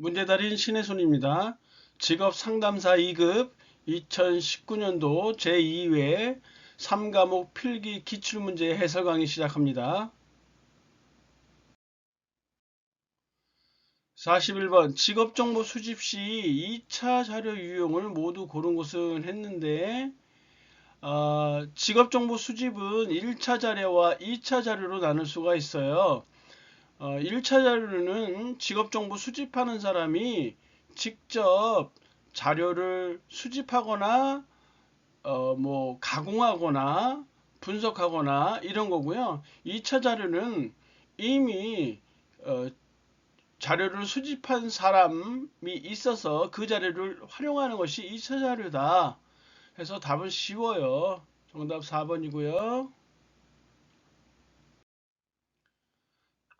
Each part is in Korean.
문제 달인 신혜손입니다. 직업상담사 2급 2019년도 제2회 3과목 필기 기출문제 해설 강의 시작합니다. 41번 직업정보 수집 시 2차 자료 유형을 모두 고른 것은 했는데 직업정보 수집은 1차 자료와 2차 자료로 나눌 수가 있어요. 1차 자료는 직업정보 수집하는 사람이 직접 자료를 수집하거나 가공하거나 분석하거나 이런 거고요. 2차 자료는 이미 자료를 수집한 사람이 있어서 그 자료를 활용하는 것이 2차 자료다. 해서 답은 쉬워요. 정답 4번이고요.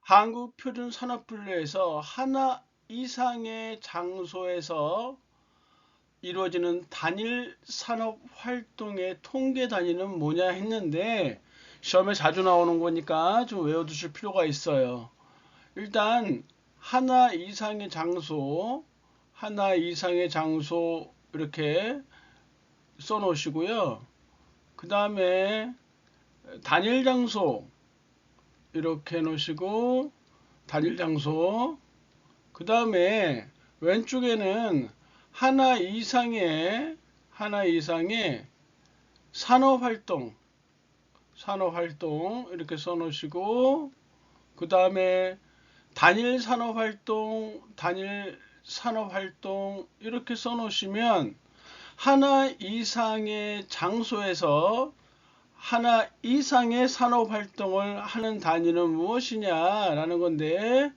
한국표준산업분류에서 하나 이상의 장소에서 이루어지는 단일 산업활동의 통계 단위는 뭐냐 했는데 시험에 자주 나오는 거니까 좀 외워두실 필요가 있어요. 일단 하나 이상의 장소 이렇게 써놓으시고요. 그 다음에 단일 장소 이렇게 해놓으시고 단일 장소 그 다음에 왼쪽에는 하나 이상의 산업활동 이렇게 써놓으시고 그 다음에 단일 산업활동 이렇게 써놓으시면 하나 이상의 장소에서 하나 이상의 산업활동을 하는 단위는 무엇이냐라는 건데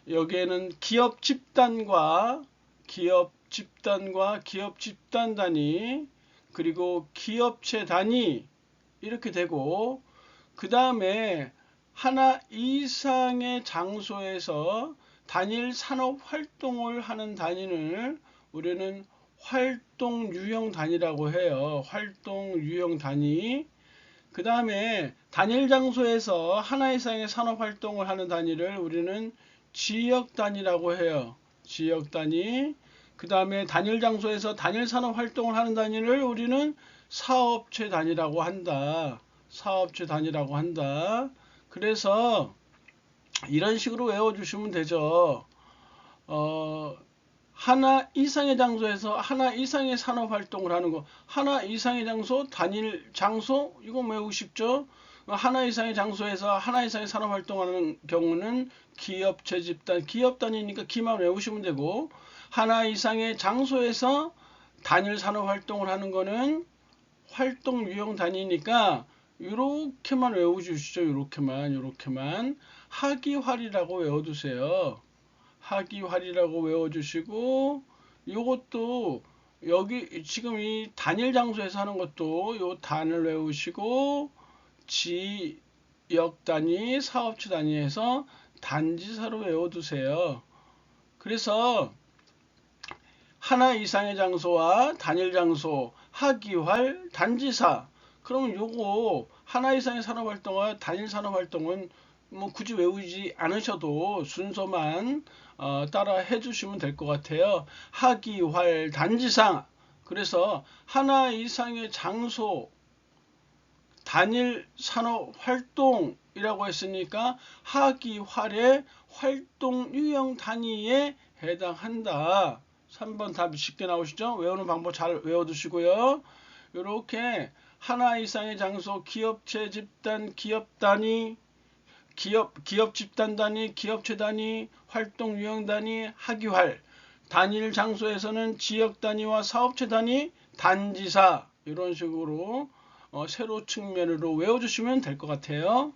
여기에는 기업 집단과 기업 집단 단위 그리고 기업체 단위 이렇게 되고 그 다음에 하나 이상의 장소에서 단일 산업 활동을 하는 단위를 우리는 활동 유형 단위라고 해요. 활동 유형 단위. 그 다음에 단일 장소에서 하나 이상의 산업 활동을 하는 단위를 우리는 지역 단위라고 해요. 지역 단위. 그 다음에 단일 장소에서 단일 산업 활동을 하는 단위를 우리는 사업체 단위라고 한다. 사업체 단위라고 한다. 그래서 이런 식으로 외워주시면 되죠. 하나 이상의 장소에서 하나 이상의 산업 활동을 하는 거. 하나 이상의 장소, 단일 장소, 이거 외우고 싶죠? 하나 이상의 장소에서 하나 이상의 산업 활동하는 경우는 기업체 집단, 기업 단위니까 기만 외우시면 되고, 하나 이상의 장소에서 단일 산업 활동을 하는 거는 활동 유형 단위니까 이렇게만 외워주시죠. 이렇게만 하기활이라고 외워두세요. 하기활이라고 외워주시고 요것도 여기 지금 이 단일 장소에서 하는 것도 요 단을 외우시고 지역 단위, 사업체 단위에서 단지사로 외워두세요. 그래서 하나 이상의 장소와 단일 장소, 하기활, 단지사. 그러면 요거 하나 이상의 산업활동과 단일 산업활동은 뭐 굳이 외우지 않으셔도 순서만 따라 해주시면 될 것 같아요. 하기활, 단지사. 그래서 하나 이상의 장소, 단일 산업활동이라고 했으니까 하기활의 활동 유형 단위에 해당한다. 3번 답이 쉽게 나오시죠? 외우는 방법 잘 외워두시고요. 이렇게 하나 이상의 장소, 기업체 집단, 기업 단위, 기업 집단 단위, 기업체 단위, 활동 유형 단위, 하기활. 단일 장소에서는 지역 단위와 사업체 단위, 단지사 이런 식으로 세로 측면으로 외워주시면 될 것 같아요.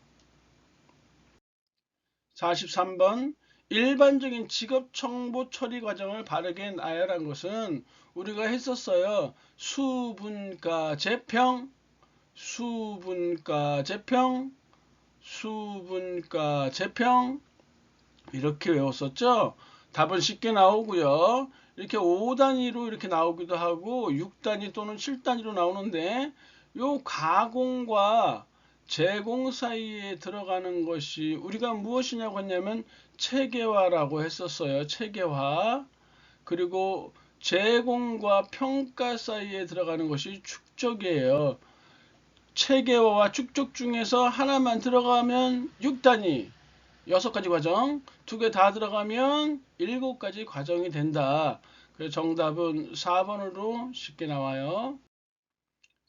43번 일반적인 직업정보 처리 과정을 바르게 나열한 것은 우리가 했었어요. 수분가 재평, 이렇게 외웠었죠. 답은 쉽게 나오고요. 이렇게 5단위로 이렇게 나오기도 하고 6단위 또는 7단위로 나오는데 요 가공과 제공 사이에 들어가는 것이 우리가 무엇이냐고 했냐면 체계화라고 했었어요. 체계화. 그리고 제공과 평가 사이에 들어가는 것이 축적이에요. 체계화와 축적 중에서 하나만 들어가면 6단위, 6가지 과정, 2개 다 들어가면 7가지 과정이 된다. 그래서 정답은 4번으로 쉽게 나와요.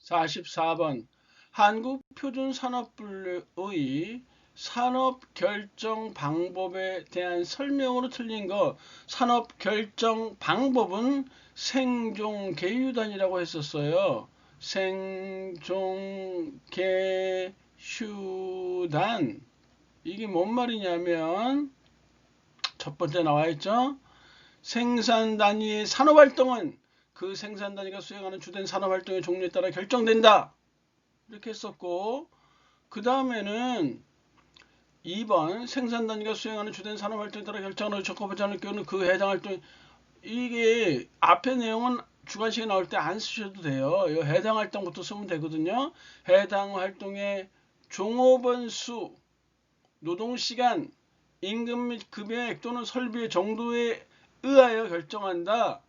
44번. 한국표준산업분류의 산업결정 방법에 대한 설명으로 틀린 거. 산업결정 방법은 생존계유단이라고 했었어요. 생존계휴단. 이게 뭔 말이냐면 첫 번째 나와 있죠. 생산 단위의 산업활동은 그 생산 단위가 수행하는 주된 산업활동의 종류에 따라 결정된다. 이렇게 했었고, 그 다음에는 2번 생산 단위가 수행하는 주된 산업활동에 따라 결정하는 적합하지 않을 경우는 그 해당 활동. 이게 앞에 내용은 주관식에 나올 때 안 쓰셔도 돼요. 이 해당 활동부터 쓰면 되거든요. 해당 활동의 종업원 수, 노동시간, 임금 및 급여액 또는 설비의 정도에 의하여 결정한다.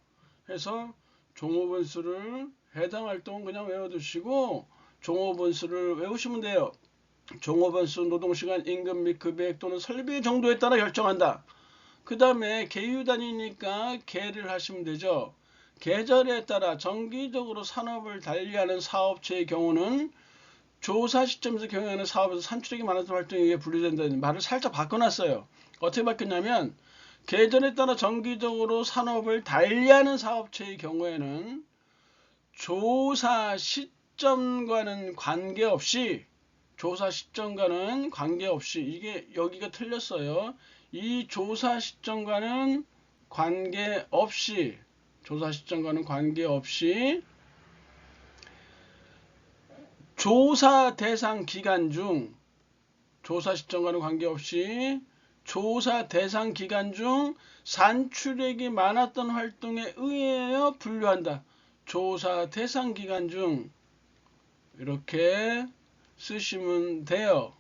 해서 종업원 수를 해당 활동은 그냥 외워두시고 종업원 수를 외우시면 돼요. 종업원 수, 노동시간, 임금 및 급여액 또는 설비의 정도에 따라 결정한다. 그 다음에 계유단위니까 계를 하시면 되죠. 계절에 따라 정기적으로 산업을 달리하는 사업체의 경우는 조사 시점에서 경영하는 사업에서 산출액이 많았던 활동에 의해 분류된다는 말을 살짝 바꿔놨어요. 어떻게 바뀌었냐면 계절에 따라 정기적으로 산업을 달리하는 사업체의 경우에는 조사 시점과는 관계없이 이게 여기가 틀렸어요. 이 조사 시점과는 관계없이 조사 대상 기간 중 조사 시점과는 관계없이 조사 대상 기간 중 산출액이 많았던 활동에 의하여 분류한다. 조사 대상 기간 중 이렇게 쓰시면 돼요.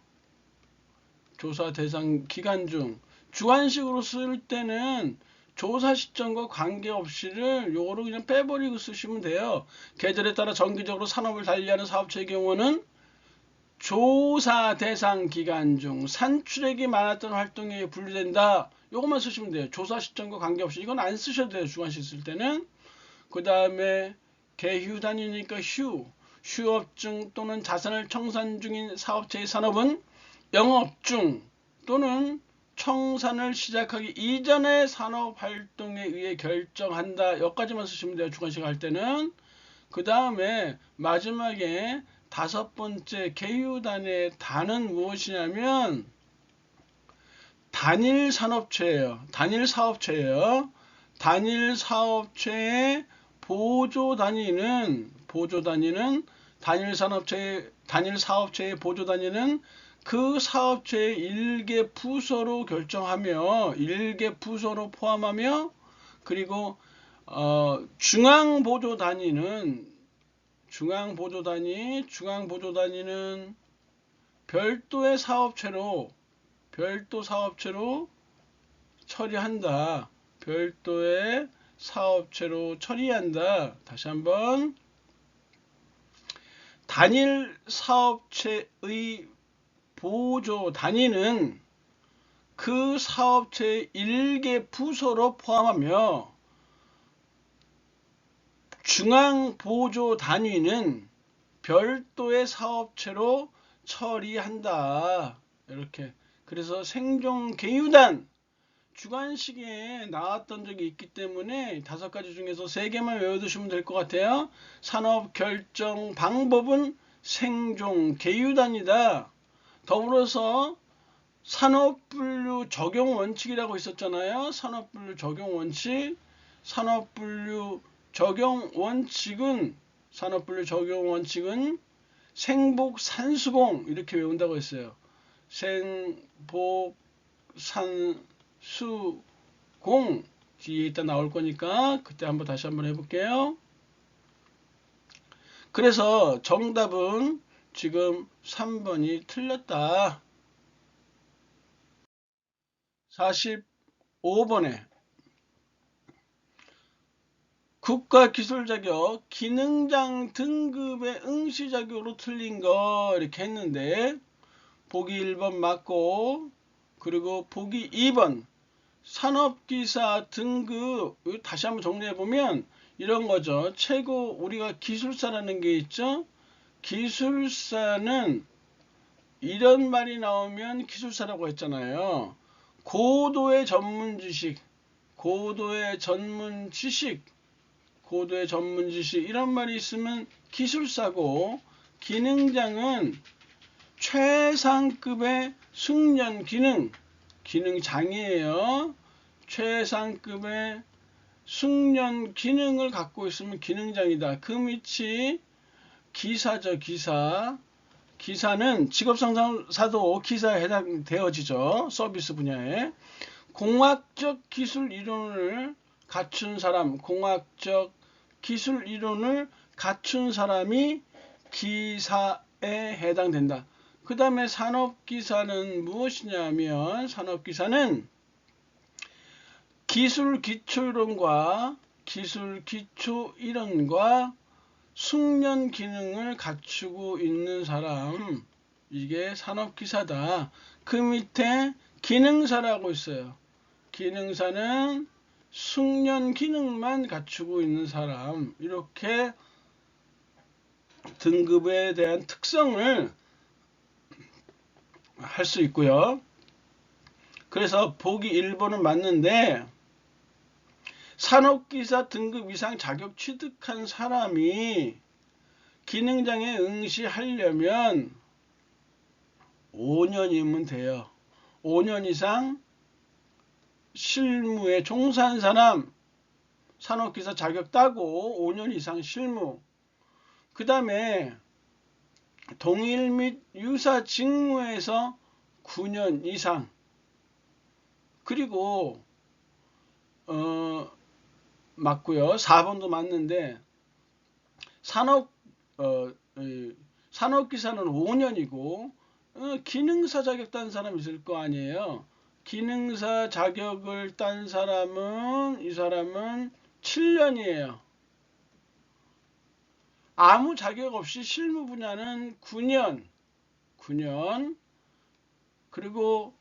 조사 대상 기간 중 주관식으로 쓸 때는 조사 시점과 관계없이를 요거로 그냥 빼버리고 쓰시면 돼요. 계절에 따라 정기적으로 산업을 달리하는 사업체의 경우는 조사 대상 기간 중 산출액이 많았던 활동에 분류된다. 요것만 쓰시면 돼요. 조사 시점과 관계없이. 이건 안 쓰셔도 돼요. 주관식 쓸 때는. 그 다음에 계휴 단위니까 휴업 중 또는 자산을 청산 중인 사업체의 산업은 영업 중 또는 청산을 시작하기 이전의 산업활동에 의해 결정한다. 여기까지만 쓰시면 돼요. 주관식 할 때는. 그 다음에 마지막에 5번째 계유단의 단은 무엇이냐면 단일 산업체예요. 단일 사업체의 보조 단위는 단일 사업체의 보조 단위는 그 사업체의 일개 부서로 결정하며 일개 부서로 포함하며 그리고 중앙 보조 단위는 별도 사업체로 처리한다. 별도의 사업체로 처리한다. 다시 한번. 단일 사업체의 보조 단위는 그 사업체의 일개 부서로 포함하며 중앙 보조 단위는 별도의 사업체로 처리한다. 이렇게. 그래서 생존 계유단 주관식에 나왔던 적이 있기 때문에 5가지 중에서 3개만 외워두시면 될 것 같아요. 산업 결정 방법은 생존 계유단이다. 더불어서 산업분류 적용 원칙이라고 있었잖아요. 산업분류 적용 원칙은 생복 산수공 이렇게 외운다고 했어요. 생복 산수공 뒤에 있다 나올 거니까 그때 다시 한번 해볼게요. 그래서 정답은 지금 3번이 틀렸다. 45번에 국가기술 자격 기능장 등급의 응시 자격으로 틀린 거 이렇게 했는데 보기 1번 맞고, 그리고 보기 2번 산업기사 등급, 다시 한번 정리해보면 이런 거죠. 최고 우리가 기술사라는 게 있죠. 기술사는 이런 말이 나오면 기술사라고 했잖아요. 고도의 전문 지식, 고도의 전문 지식, 고도의 전문 지식, 이런 말이 있으면 기술사고, 기능장은 최상급의 숙련 기능, 기능장이에요. 최상급의 숙련 기능을 갖고 있으면 기능장이다. 그 밑이 기사죠, 기사. 기사는 직업상사도 기사에 해당되어지죠. 서비스 분야에. 공학적 기술 이론을 갖춘 사람, 공학적 기술 이론을 갖춘 사람이 기사에 해당된다. 그 다음에 산업기사는 무엇이냐면, 산업기사는 기술 기초이론과 숙련 기능을 갖추고 있는 사람, 이게 산업기사다. 그 밑에 기능사라고 있어요. 기능사는 숙련 기능만 갖추고 있는 사람, 이렇게 등급에 대한 특성을 할 수 있고요. 그래서 보기 1번은 맞는데, 산업기사 등급 이상 자격 취득한 사람이 기능장에 응시하려면 5년이면 돼요. 5년 이상 실무에 종사한 사람, 산업기사 자격 따고 5년 이상 실무, 그 다음에 동일 및 유사 직무에서 9년 이상, 그리고 맞고요. 4번도 맞는데 산업기사는 5년이고 기능사 자격 딴 사람 있을 거 아니에요. 기능사 자격을 딴 사람은, 이 사람은 7년이에요. 아무 자격 없이 실무 분야는 9년. 그리고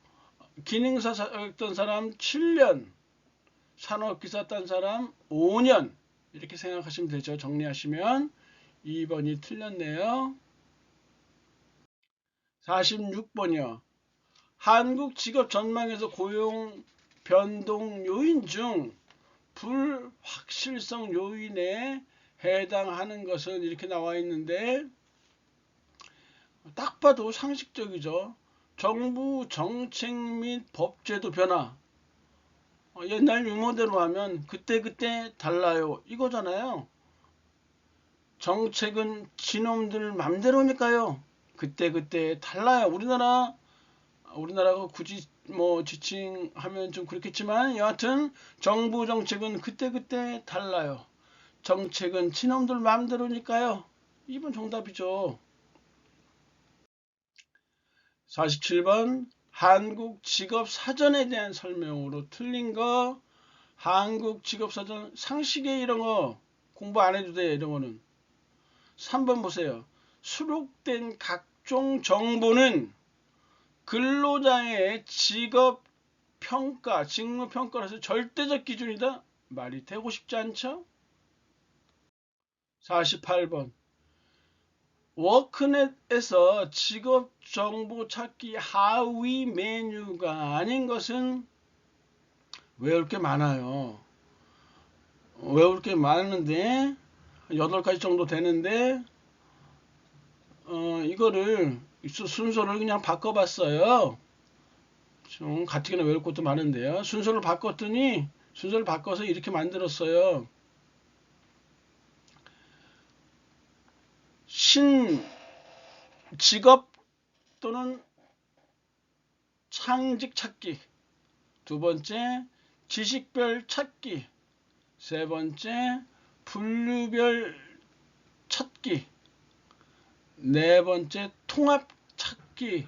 기능사 자격 딴 사람 7년. 산업기사 딴 사람 5년. 이렇게 생각하시면 되죠. 정리하시면. 2번이 틀렸네요. 46번이요. 한국 직업 전망에서 고용 변동 요인 중 불확실성 요인에 해당하는 것은, 이렇게 나와 있는데 딱 봐도 상식적이죠. 정부 정책 및 법제도 변화. 옛날 유머대로 하면 그때그때 달라요, 이거잖아요. 정책은 지놈들 맘대로니까요. 그때그때 달라요. 우리나라가 굳이 뭐 지칭하면 좀 그렇겠지만, 여하튼 정부 정책은 그때그때 달라요. 정책은 지놈들 맘대로니까요. 2번 정답이죠. 47번 한국직업사전에 대한 설명으로 틀린 거. 한국직업사전 상식에 이런 거 공부 안 해도 돼요. 이런 거는. 3번 보세요. 수록된 각종 정보는 근로자의 직업평가, 직무평가로서 절대적 기준이다. 말이 되고 싶지 않죠? 48번 워크넷에서 직업정보 찾기 하위 메뉴가 아닌 것은 외울 게 많아요. 외울 게 많은데 8가지 정도 되는데 이거를 순서를 그냥 바꿔봤어요. 좀 가뜩이나 외울 것도 많은데요. 순서를 바꿔서 이렇게 만들었어요. 신직업 또는 창직 찾기. 두 번째, 지식별 찾기. 세 번째, 분류별 찾기. 네 번째, 통합 찾기.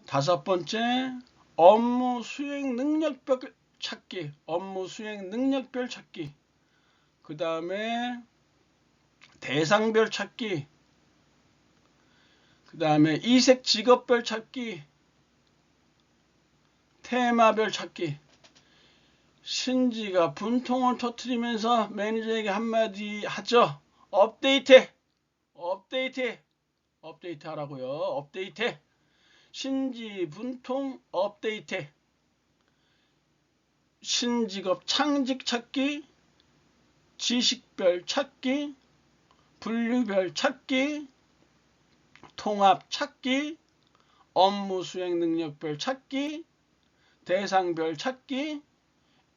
다섯 번째, 업무 수행 능력별 찾기. 업무 수행 능력별 찾기. 그 다음에 대상별 찾기. 그 다음에 이색 직업별 찾기. 테마별 찾기. 신지가 분통을 터뜨리면서 매니저에게 한마디 하죠. 업데이트! 업데이트! 업데이트 하라고요. 업데이트! 신지 분통 업데이트. 신직업 창직 찾기, 지식별 찾기, 분류별 찾기, 통합 찾기, 업무 수행 능력별 찾기, 대상별 찾기,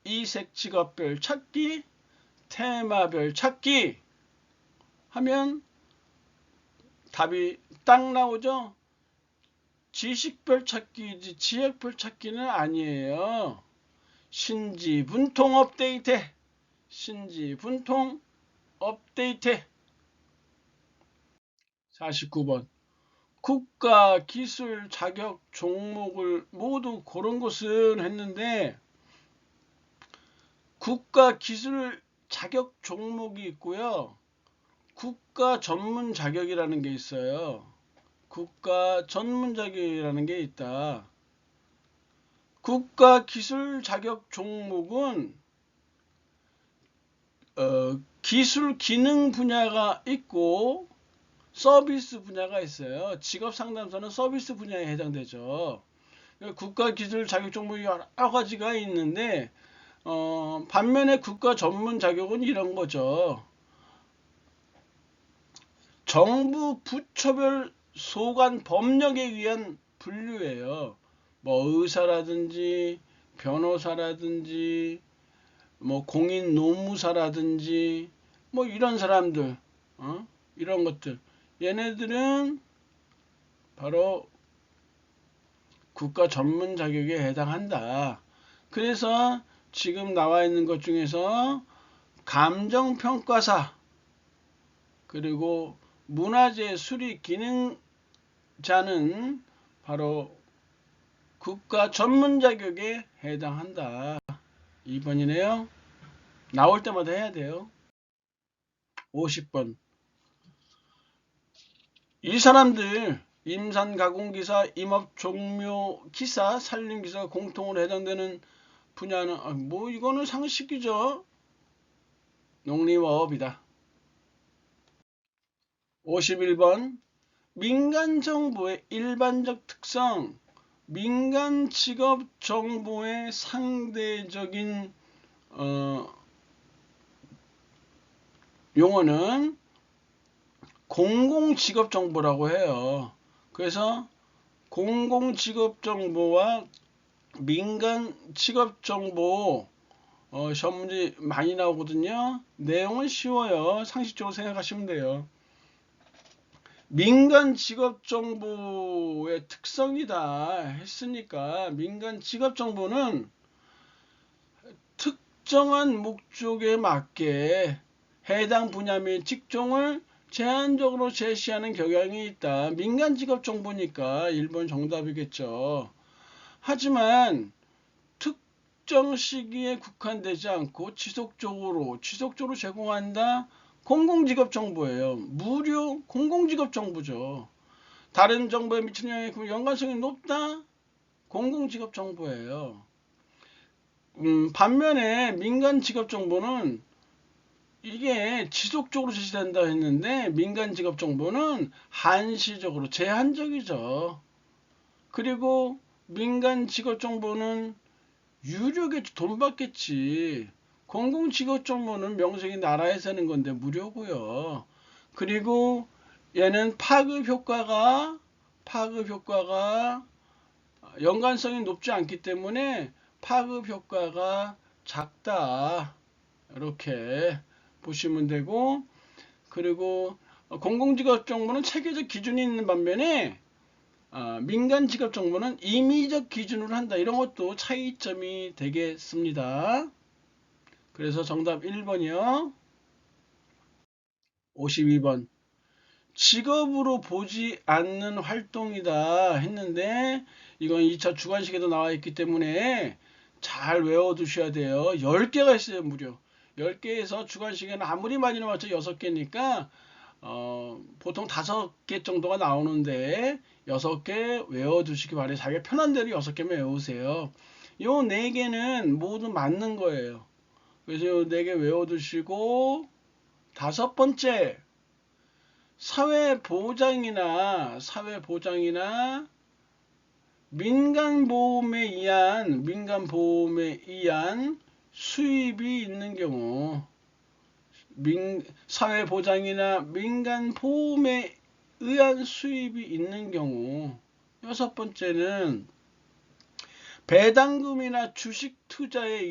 이색 직업별 찾기, 테마별 찾기 하면 답이 딱 나오죠. 지식별 찾기지 지역별 찾기는 아니에요. 신지 분통 업데이트. 신지 분통 업데이트. 49번. 국가 기술 자격 종목을 모두 고른 것은 했는데, 국가 기술 자격 종목이 있고요. 국가 전문 자격이라는 게 있어요. 국가 전문 자격이라는 게 있다. 국가 기술 자격 종목은 기술 기능 분야가 있고 서비스 분야가 있어요. 직업 상담소는 서비스 분야에 해당되죠. 국가 기술 자격 종목이 여러 가지가 있는데 반면에 국가 전문 자격은 이런 거죠. 정부 부처별 소관 법령에 의한 분류예요. 뭐 의사라든지 변호사라든지 뭐 공인 노무사라든지 뭐 이런 사람들, 이런 것들, 얘네들은 바로 국가 전문 자격에 해당한다. 그래서 지금 나와 있는 것 중에서 감정평가사 그리고 문화재 수리 기능자는 바로 국가 전문 자격에 해당한다. 2번이네요. 나올 때마다 해야 돼요. 50번. 이 사람들 임산가공기사, 임업종묘기사, 산림기사 공통으로 해당되는 분야는 뭐 이거는 상식이죠. 농림어업이다. 51번. 민간정보의 일반적 특성. 민간 직업 정보의 상대적인 용어는 공공직업정보라고 해요. 그래서 공공직업정보와 민간직업정보 시험 문제 많이 나오거든요. 내용은 쉬워요. 상식적으로 생각하시면 돼요. 민간 직업 정보의 특성이다 했으니까 민간 직업 정보는 특정한 목적에 맞게 해당 분야 및 직종을 제한적으로 제시하는 경향이 있다. 민간 직업 정보니까 1번 정답이겠죠. 하지만 특정 시기에 국한되지 않고 지속적으로 제공한다. 공공직업 정보예요. 무료 공공직업 정보죠. 다른 정보에 미치는 영향이 연관성이 높다. 공공직업 정보예요. 반면에 민간 직업 정보는 이게 지속적으로 제시된다 했는데 민간 직업 정보는 한시적으로 제한적이죠. 그리고 민간 직업 정보는 유료겠지, 돈 받겠지. 공공직업정보는 명색이 나라에서 하는 건데 무료고요. 그리고 얘는 파급 효과가 연관성이 높지 않기 때문에 파급 효과가 작다. 이렇게 보시면 되고, 그리고 공공직업정보는 체계적 기준이 있는 반면에 민간직업정보는 임의적 기준으로 한다. 이런 것도 차이점이 되겠습니다. 그래서 정답 1번이요. 52번. 직업으로 보지 않는 활동이다 했는데 이건 2차 주관식에도 나와 있기 때문에 잘 외워두셔야 돼요. 10개가 있어요. 무려 10개에서 주관식에는 아무리 많이 나왔죠 6개니까 보통 5개 정도가 나오는데 6개 외워두시기 바래요. 자기가 편한 대로 6개만 외우세요. 요 4개는 모두 맞는 거예요. 그래서 요 4개 외워두시고, 5번째, 사회보장이나 민간보험에 의한 수입이 있는 경우, 사회보장이나 민간보험에 의한 수입이 있는 경우, 6번째는 배당금이나 주식 투자에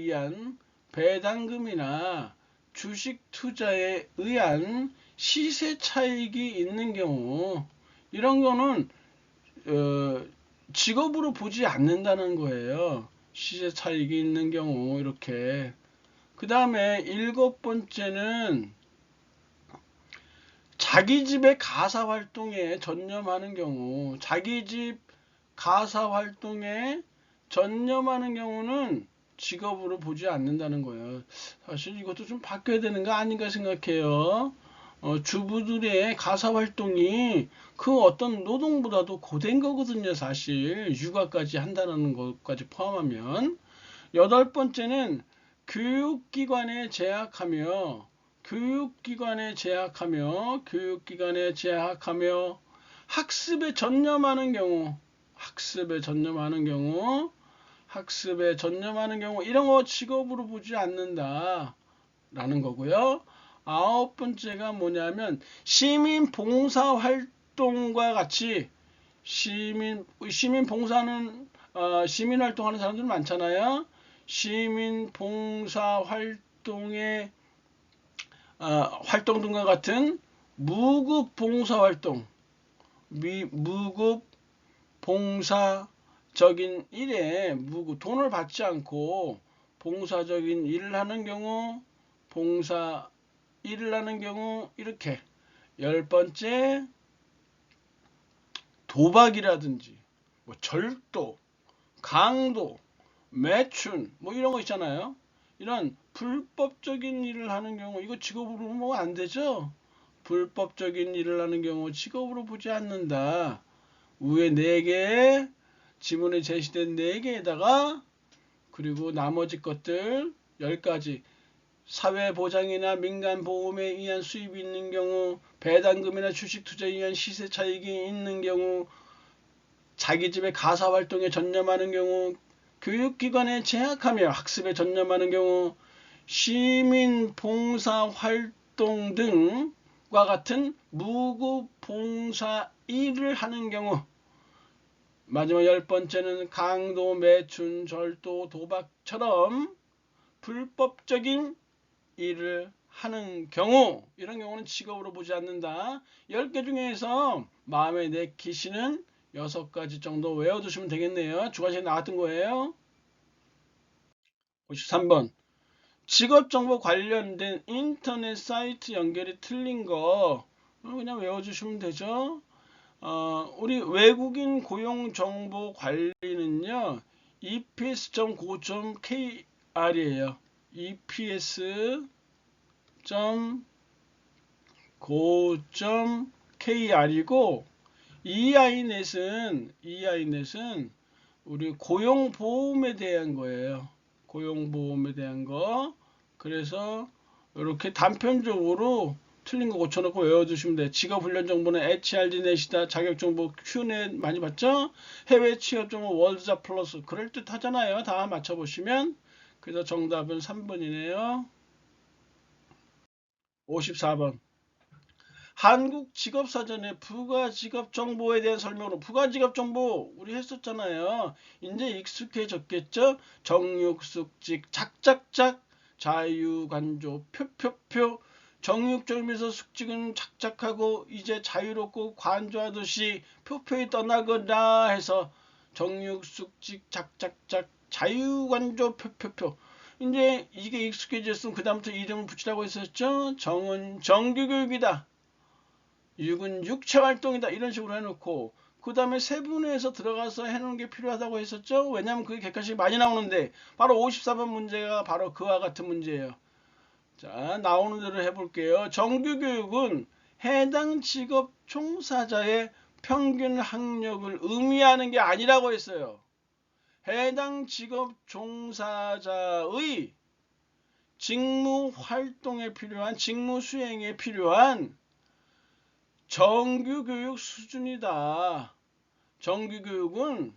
의한 시세 차익이 있는 경우, 이런 거는 직업으로 보지 않는다는 거예요. 시세 차익이 있는 경우 이렇게. 그 다음에 7번째는 자기 집의 가사 활동에 전념하는 경우, 자기 집 가사 활동에 전념하는 경우는 직업으로 보지 않는다는 거예요. 사실 이것도 좀 바뀌어야 되는 거 아닌가 생각해요. 주부들의 가사 활동이 그 어떤 노동보다도 고된 거거든요. 사실 육아까지 한다는 것까지 포함하면. 8번째는 교육기관에 재학하며 학습에 전념하는 경우 이런 거 직업으로 보지 않는다 라는 거고요. 9번째가 뭐냐면 시민 봉사 활동과 같이 시민 활동하는 사람들 많잖아요. 시민 봉사 활동의 활동 등과 같은 무급 봉사 활동, 무급 봉사적인 일에 돈을 받지 않고 봉사적인 일을 하는 경우, 이렇게. 10번째, 도박이라든지 절도, 강도, 매춘 이런 거 있잖아요. 이런 불법적인 일을 하는 경우, 이거 직업으로 보면 안 되죠. 불법적인 일을 하는 경우 직업으로 보지 않는다. 위에 4개, 지문에 제시된 4개에다가 그리고 나머지 것들 10가지, 사회보장이나 민간보험에 의한 수입이 있는 경우, 배당금이나 주식투자에 의한 시세차익이 있는 경우, 자기 집의 가사활동에 전념하는 경우, 교육기관에 재학하며 학습에 전념하는 경우, 시민봉사활동 등과 같은 무급봉사 일을 하는 경우, 마지막 10번째는 강도, 매춘, 절도, 도박처럼 불법적인 일을 하는 경우, 이런 경우는 직업으로 보지 않는다. 10개 중에서 마음에 내키시는 6가지 정도 외워두시면 되겠네요. 주관식에 나왔던 거예요. 53번. 직업정보 관련된 인터넷 사이트 연결이 틀린 거 그냥 외워주시면 되죠. 우리 외국인 고용정보 관리는요, eps.go.kr이에요. eps.go.kr이고, EINet은 우리 고용보험에 대한 거예요. 고용보험에 대한 거. 그래서 이렇게 단편적으로 틀린 거 고쳐놓고 외워두시면 돼요. 직업훈련정보는 HRD넷이다. 자격정보 Q넷 많이 봤죠? 해외 취업정보 월드잡 플러스. 그럴듯 하잖아요. 다 맞춰보시면. 그래서 정답은 3번이네요. 54번. 한국직업사전의 부가직업정보에 대한 설명으로, 부가직업정보 우리 했었잖아요. 이제 익숙해졌겠죠? 정육숙직, 작작작, 자유관조, 표표표. 정육점에서 숙직은 착착하고 이제 자유롭고 관조하듯이 표표에 떠나거나 해서 정육숙직, 작작작, 자유관조, 표표표. 이제 이게 익숙해졌으면 그다음부터 이름을 붙이라고 했었죠. 정은 정규교육이다. 육은 육체활동이다. 이런 식으로 해놓고 그 다음에 세분화해서 들어가서 해놓은 게 필요하다고 했었죠. 왜냐하면 그게 객관식이 많이 나오는데 바로 54번 문제가 바로 그와 같은 문제예요. 자, 나오는 대로 해볼게요. 정규교육은 해당 직업 종사자의 평균 학력을 의미하는 게 아니라고 했어요. 해당 직업 종사자의 직무 활동에 필요한, 직무 수행에 필요한 정규교육 수준이다. 정규교육은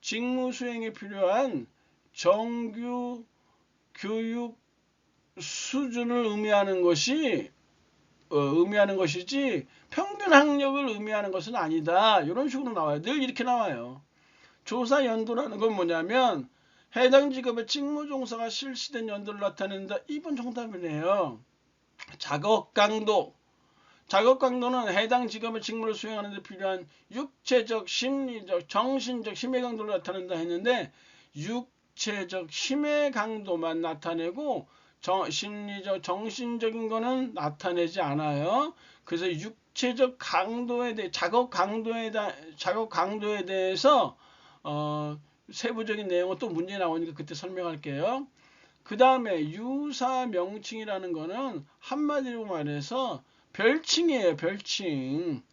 직무 수행에 필요한 정규 교육 수준을 의미하는 것이지 평균 학력을 의미하는 것은 아니다. 이런 식으로 나와요. 늘 이렇게 나와요. 조사 연도라는 건 뭐냐면 해당 직업의 직무 종사가 실시된 연도를 나타낸다. 2번 정답이네요. 작업 강도. 작업 강도는 해당 직업의 직무를 수행하는 데 필요한 육체적, 심리적, 정신적 힘의 강도를 나타낸다 했는데 육체적 힘의 강도만 나타내고 심리적, 정신적인 거는 나타내지 않아요. 그래서 육체적 강도에 대해 작업 강도에 대해서 세부적인 내용은 또 문제 나오니까 그때 설명할게요. 그 다음에 유사 명칭이라는 거는 한마디로 말해서 별칭이에요. 별칭.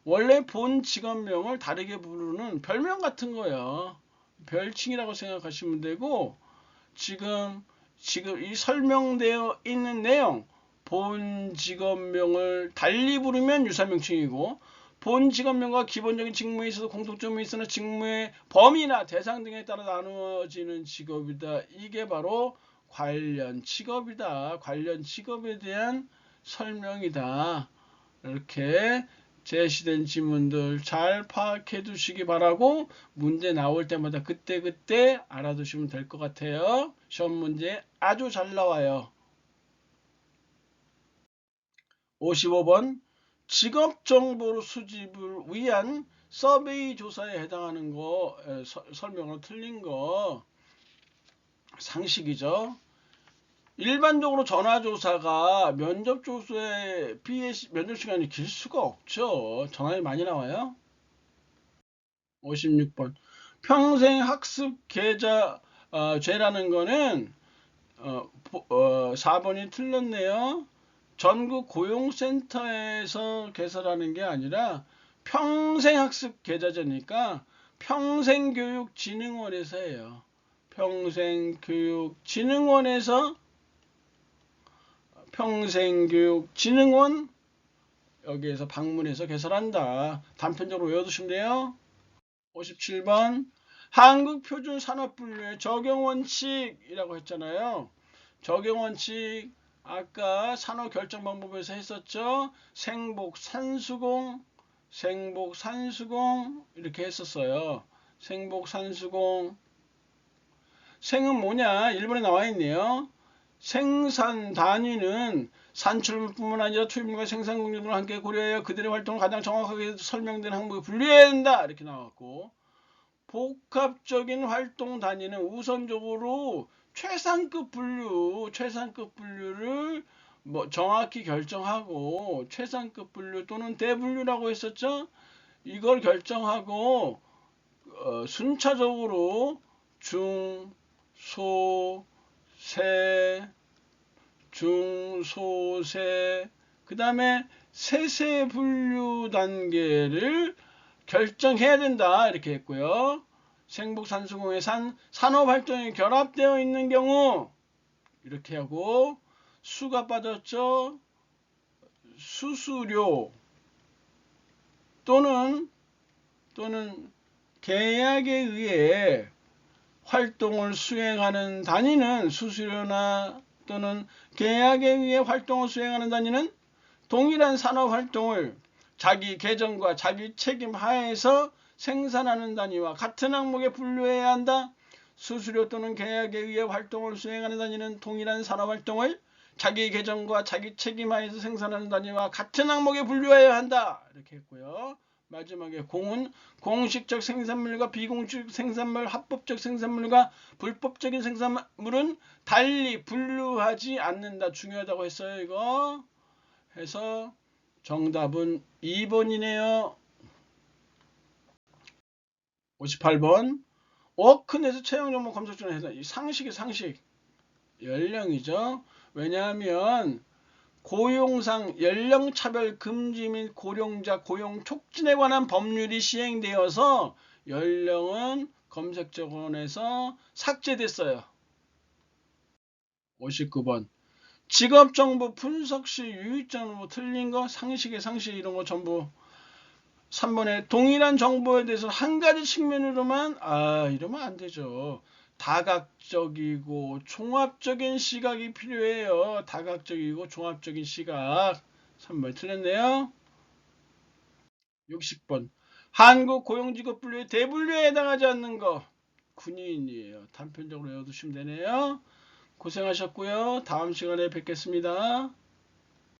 원래 본 직업명을 다르게 부르는 별명 같은 거예요. 별칭이라고 생각하시면 되고 지금 이 설명되어 있는 내용 본 직업명을 달리 부르면 유사명칭이고 본 직업명과 기본적인 직무에 있어서 공통점이 있으나 직무의 범위나 대상 등에 따라 나누어지는 직업이다. 이게 바로 관련 직업이다. 관련 직업에 대한 설명이다. 이렇게 제시된 지문들 잘 파악해 두시기 바라고 문제 나올 때마다 그때 알아두시면 될 것 같아요. 시험 문제 아주 잘 나와요. 55번 직업정보 수집을 위한 서베이 조사에 해당하는 거 설명으로 틀린 거 상식이죠. 일반적으로 전화조사가 면접조사에 비해 면접시간이 길 수가 없죠. 전화이 많이 나와요. 56번 평생학습 계좌제라는 거는 4번이 틀렸네요. 전국 고용센터에서 개설하는 게 아니라 평생학습 계좌제니까 평생교육진흥원에서 해요. 평생교육진흥원에서 평생교육진흥원 여기에서 방문해서 개설한다. 단편적으로 외워두시면 돼요. 57번 한국표준산업분류의 적용원칙이라고 했잖아요. 적용원칙 아까 산업결정방법에서 했었죠. 생복, 산수공, 생복, 산수공 이렇게 했었어요. 생복, 산수공. 생은 뭐냐? 1번에 나와 있네요. 생산 단위는 산출물뿐만 아니라 투입물과 생산 공정을 함께 고려하여 그들의 활동을 가장 정확하게 설명된 항목에 분류해야 된다. 이렇게 나왔고 복합적인 활동 단위는 우선적으로 최상급 분류를 정확히 결정하고 최상급 분류 또는 대분류라고 했었죠. 이걸 결정하고 순차적으로 중, 소, 세, 중소세 그 다음에 세세 분류 단계를 결정해야 된다 이렇게 했고요. 생복산수공의 산업활동이 결합되어 있는 경우 이렇게 하고 수가 빠졌죠. 수수료 또는 계약에 의해 활동을 수행하는 단위는 수수료나 또는 계약에 의해 활동을 수행하는 단위는 동일한 산업활동을 자기 계정과 자기 책임 하에서 생산하는 단위와 같은 항목에 분류해야 한다. 수수료 또는 계약에 의해 활동을 수행하는 단위는 동일한 산업활동을 자기 계정과 자기 책임 하에서 생산하는 단위와 같은 항목에 분류해야 한다. 이렇게 했고요. 마지막에 공은 공식적 생산물과 비공식 생산물, 합법적 생산물과 불법적인 생산물은 달리 분류하지 않는다. 중요하다고 했어요. 이거 해서 정답은 2번이네요. 58번. 워크넷에서 채용 정보 검색 중에 해서 상식이 상식. 연령이죠. 왜냐하면 고용상 연령차별 금지 및 고령자 고용 촉진에 관한 법률이 시행되어서 연령은 검색정원에서 삭제됐어요. 59번. 직업정보 분석 시 유의점으로 틀린 거, 상식의 상식 이런 거 전부 3번에 동일한 정보에 대해서 한 가지 측면으로만 이러면 안 되죠. 다각적이고 종합적인 시각이 필요해요. 다각적이고 종합적인 시각. 3번 틀렸네요. 60번. 한국 고용직업분류의 대분류에 해당하지 않는 거. 군인이에요. 단편적으로 외워두시면 되네요. 고생하셨고요. 다음 시간에 뵙겠습니다.